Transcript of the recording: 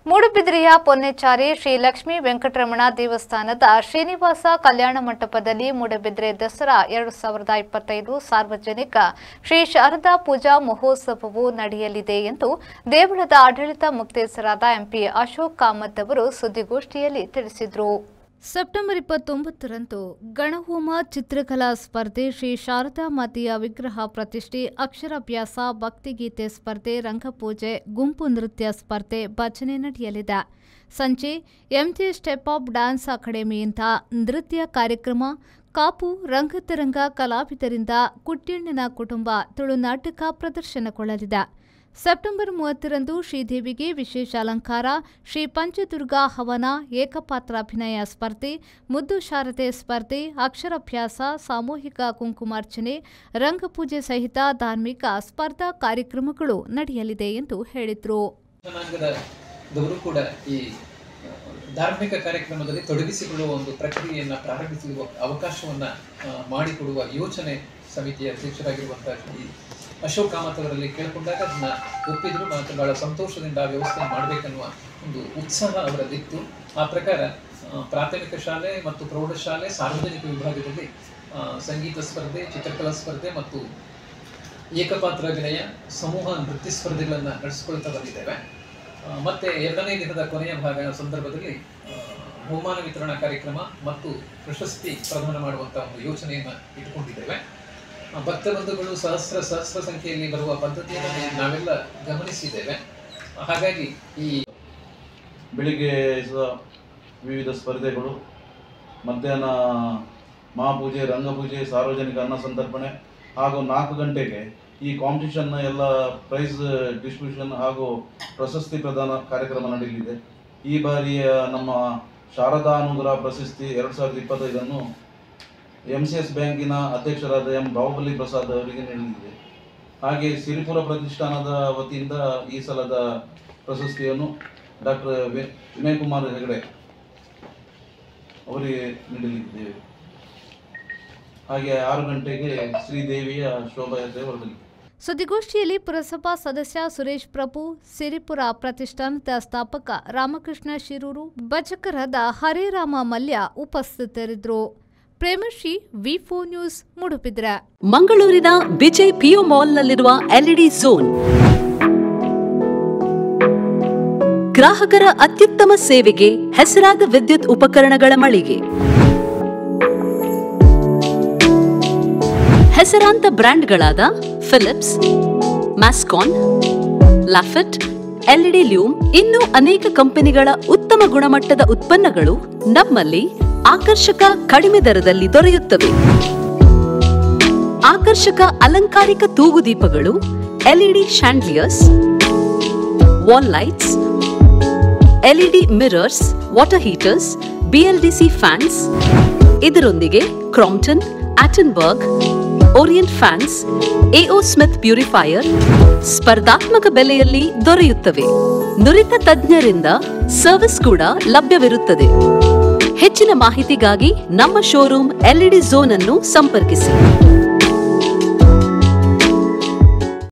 ಮೂಡುಬಿದಿರೆಯ ಪೊನ್ನೆಚಾರಿ ಶ್ರೀ ಲಕ್ಷ್ಮೀ ವೆಂಕಟರಮಣ ದೇವಸ್ಥಾನದ ಶ್ರೀನಿವಾಸ ಕಲ್ಯಾಣ ಮಂಟಪದಲ್ಲಿ ಮೂಡುಬಿದಿರೆ ದಸರಾ 2025 ಸಾರ್ವಜನಿಕ ಶ್ರೀ ಶಾರದಾ ಪೂಜಾ ಮಹೋತ್ಸವವು ನಡೆಯಲಿದೆ ಎಂದು ದೇವಳದ ಆಡಳಿತ ಮುಕ್ತೇಸರಾದ ಎಂಪಿ ಅಶೋಕ್ ಕಾಮತ್ ಅವರು ಸುದ್ದಿಗೋಷ್ಠಿಯಲ್ಲಿ ತಿಳಿಸಿದರು. ಸೆಪ್ಟೆಂಬರ್ 29ರಂದು ಗಣಹೋಮ ಚಿತ್ರಕಲಾ ಸ್ಪರ್ಧೆ, ಶ್ರೀ ಶಾರದಾ ಮಾತೆಯ ವಿಗ್ರಹ ಪ್ರತಿಷ್ಠೆ, ಅಕ್ಷರಾಭ್ಯಾಸ, ಭಕ್ತಿಗೀತೆ ಸ್ಪರ್ಧೆ, ರಂಗಪೂಜೆ, ಗುಂಪು ನೃತ್ಯ ಸ್ಪರ್ಧೆ, ಭಜನೆ ನಡೆಯಲಿದೆ. ಸಂಜೆ ಎಂಜೆ ಸ್ಟೆಪ್ ಆಫ್ ಡ್ಯಾನ್ಸ್ ಅಕಾಡೆಮಿಯಿಂದ ನೃತ್ಯ ಕಾರ್ಯಕ್ರಮ, ಕಾಪು ರಂಗತರಂಗ ಕಲಾವಿದರಿಂದ ಕುಟ್ಯಣ್ಣನ ಕುಟುಂಬ ತುಳುನಾಟಕ ಪ್ರದರ್ಶನಗೊಳ್ಳಲಿದೆ. ಸೆಪ್ಟೆಂಬರ್ 30ರಂದು ಶ್ರೀದೇವಿಗೆ ವಿಶೇಷ ಅಲಂಕಾರ, ಶ್ರೀ ಪಂಚದುರ್ಗಾ ಹವನ, ಏಕಪಾತ್ರಾಭಿನಯ ಸ್ಪರ್ಧೆ, ಮುದ್ದು ಶಾರದೆ ಸ್ಪರ್ಧೆ, ಅಕ್ಷರಾಭ್ಯಾಸ, ಸಾಮೂಹಿಕ ಕುಂಕುಮಾರ್ಚನೆ, ರಂಗಪೂಜೆ ಸಹಿತ ಧಾರ್ಮಿಕ ಸ್ಪರ್ಧಾ ಕಾರ್ಯಕ್ರಮಗಳು ನಡೆಯಲಿದೆ ಎಂದು ಹೇಳಿದರು. ಕೂಡ ಈ ಧಾರ್ಮಿಕ ಕಾರ್ಯಕ್ರಮದಲ್ಲಿ ತೊಡಗಿಸಿಕೊಳ್ಳುವ ಒಂದು ಪ್ರಕ್ರಿಯೆಯನ್ನು ಪ್ರಾರಂಭಿಸುವ ಅವಕಾಶವನ್ನು ಮಾಡಿಕೊಡುವ ಯೋಚನೆ ಸಮಿತಿಯ ಅಧ್ಯಕ್ಷರಾಗಿರುವಂತಹ ಅಶೋಕ್ ಕಾಮತ್ ಅವರಲ್ಲಿ ಕೇಳಿಕೊಂಡಾಗ ಅದನ್ನ ಒಪ್ಪಿದ್ರು ಮತ್ತು ಬಹಳ ಸಂತೋಷದಿಂದ ಆ ವ್ಯವಸ್ಥೆ ಮಾಡಬೇಕನ್ನುವ ಒಂದು ಉತ್ಸಾಹ ಅವರಲ್ಲಿತ್ತು. ಆ ಪ್ರಕಾರ ಪ್ರಾಥಮಿಕ ಶಾಲೆ ಮತ್ತು ಪ್ರೌಢಶಾಲೆ ಸಾರ್ವಜನಿಕ ವಿಭಾಗದಲ್ಲಿ ಸಂಗೀತ ಸ್ಪರ್ಧೆ, ಚಿತ್ರಕಲಾ ಸ್ಪರ್ಧೆ ಮತ್ತು ಏಕಪಾತ್ರಾಭಿನಯ, ಸಮೂಹ ನೃತ್ಯ ಸ್ಪರ್ಧೆಗಳನ್ನು ನಡೆಸಿಕೊಳ್ತಾ ಬಂದಿದ್ದೇವೆ. ಮತ್ತೆ 2ನೇ ದಿನದ ಕೊನೆಯ ಸಂದರ್ಭದಲ್ಲಿ ಬಹುಮಾನ ವಿತರಣಾ ಕಾರ್ಯಕ್ರಮ ಮತ್ತು ಪ್ರಶಸ್ತಿ ಪ್ರದಾನ ಮಾಡುವಂಥ ಒಂದು ಯೋಚನೆಯನ್ನು ಇಟ್ಟುಕೊಂಡಿದ್ದೇವೆ. ಭಕ್ತಬಂಧುಗಳು ಸಹಸ್ರ ಸಂಖ್ಯೆಯಲ್ಲಿ ಬರುವ ಪದ್ಧತಿಯನ್ನು ನಾವೆಲ್ಲ ಗಮನಿಸಿದ್ದೇವೆ. ಹಾಗಾಗಿ ಈ ಬೆಳಿಗ್ಗೆ ವಿವಿಧ ಸ್ಪರ್ಧೆಗಳು, ಮಧ್ಯಾಹ್ನ ಮಹಾಪೂಜೆ, ರಂಗಪೂಜೆ, ಸಾರ್ವಜನಿಕ ಅನ್ನ ಸಂತರ್ಪಣೆ ಹಾಗೂ 4 ಗಂಟೆಗೆ ಈ ಕಾಂಪಿಟಿಷನ್ನ ಎಲ್ಲ ಪ್ರೈಸ್ ಡಿಸ್ಟ್ರಿಬ್ಯೂಷನ್ ಹಾಗೂ ಪ್ರಶಸ್ತಿ ಪ್ರದಾನ ಕಾರ್ಯಕ್ರಮ ನಡೆಯಲಿದೆ. ಈ ಬಾರಿಯ ನಮ್ಮ ಶಾರದಾ ಅನುಗ್ರಹ ಪ್ರಶಸ್ತಿ 2025 MCS ಬ್ಯಾಂಕಿನ ಅಧ್ಯಕ್ಷರಾದ ಎಂ ಬಾಹುಬಲಿ ಪ್ರಸಾದ್ ಅವರಿಗೆ ನೀಡಲಿದೆ. ಹಾಗೆ ಸಿರಿಪುರ ಪ್ರತಿಷ್ಠಾನದ ವತಿಯಿಂದ ಈ ಸಲದ ಪ್ರಶಸ್ತಿಯನ್ನು ಡಾಕ್ಟರ್ ವಿನಯ್ ಕುಮಾರ್ ಹೆಗಡೆ ಅವರಿಗೆ ನೀಡಲಿದ್ದೇವೆ. ಹಾಗೆ 6 ಗಂಟೆಗೆ ಶ್ರೀದೇವಿಯ ಶೋಭಾಯಾತ್ರೆ ಹೊರಡಲಿದೆ. ಸುದ್ದಿಗೋಷ್ಠಿಯಲ್ಲಿ ಪುರಸಭಾ ಸದಸ್ಯ ಸುರೇಶ್ ಪ್ರಭು, ಸಿರಿಪುರ ಪ್ರತಿಷ್ಠಾನದ ಸ್ಥಾಪಕ ರಾಮಕೃಷ್ಣ ಶಿರೂರು, ಭಜಕರಾದ ಹರೇರಾಮ ಮಲ್ಯ ಉಪಸ್ಥಿತರಿದ್ದರು. ಪ್ರೇಮಶ್ರೀ, ವಿ4 ನ್ಯೂಸ್, ಮೂಡುಬಿದಿರೆ. ಮಂಗಳೂರಿನ ವಿಜಯ್ ಪಿಯು ಮಾಲ್ನಲ್ಲಿರುವ ಎಲ್ಇಡಿ ಝೋನ್ ಗ್ರಾಹಕರ ಅತ್ಯುತ್ತಮ ಸೇವೆಗೆ ಹೆಸರಾದ ವಿದ್ಯುತ್ ಉಪಕರಣಗಳ ಮಳಿಗೆ. ಹೆಸರಾಂತ ಬ್ರ್ಯಾಂಡ್ಗಳಾದ ಫಿಲಿಪ್ಸ್, ಮ್ಯಾಸ್ಕಾನ್, ಲಾಫೆಟ್, ಎಲ್ಇಡಿ ಲ್ಯೂಮ್ ಇನ್ನೂ ಅನೇಕ ಕಂಪನಿಗಳ ಉತ್ತಮ ಗುಣಮಟ್ಟದ ಉತ್ಪನ್ನಗಳು ನಮ್ಮಲ್ಲಿ ಆಕರ್ಷಕ ಕಡಿಮೆ ದರದಲ್ಲಿ ದೊರೆಯುತ್ತವೆ. ಆಕರ್ಷಕ ಅಲಂಕಾರಿಕ ತೂಗುದೀಪಗಳು, LED chandeliers, wall lights, LED mirrors, water heaters, BLDC fans, ಇದರೊಂದಿಗೆ Crompton, Atomberg, Orient fans, AO Smith purifier ಸ್ಪರ್ಧಾತ್ಮಕ ಬೆಲೆಯಲ್ಲಿ ದೊರೆಯುತ್ತವೆ. ನುರಿತ ತಜ್ಞರಿಂದ ಸರ್ವಿಸ್ ಕೂಡ ಲಭ್ಯವಿರುತ್ತದೆ. ಹೆಚ್ಚಿನ ಮಾಹಿತಿಗಾಗಿ ನಮ್ಮ ಶೋರೂಮ್ ಎಲ್ಇಡಿ ಝೋನ್ ಅನ್ನು ಸಂಪರ್ಕಿಸಿ.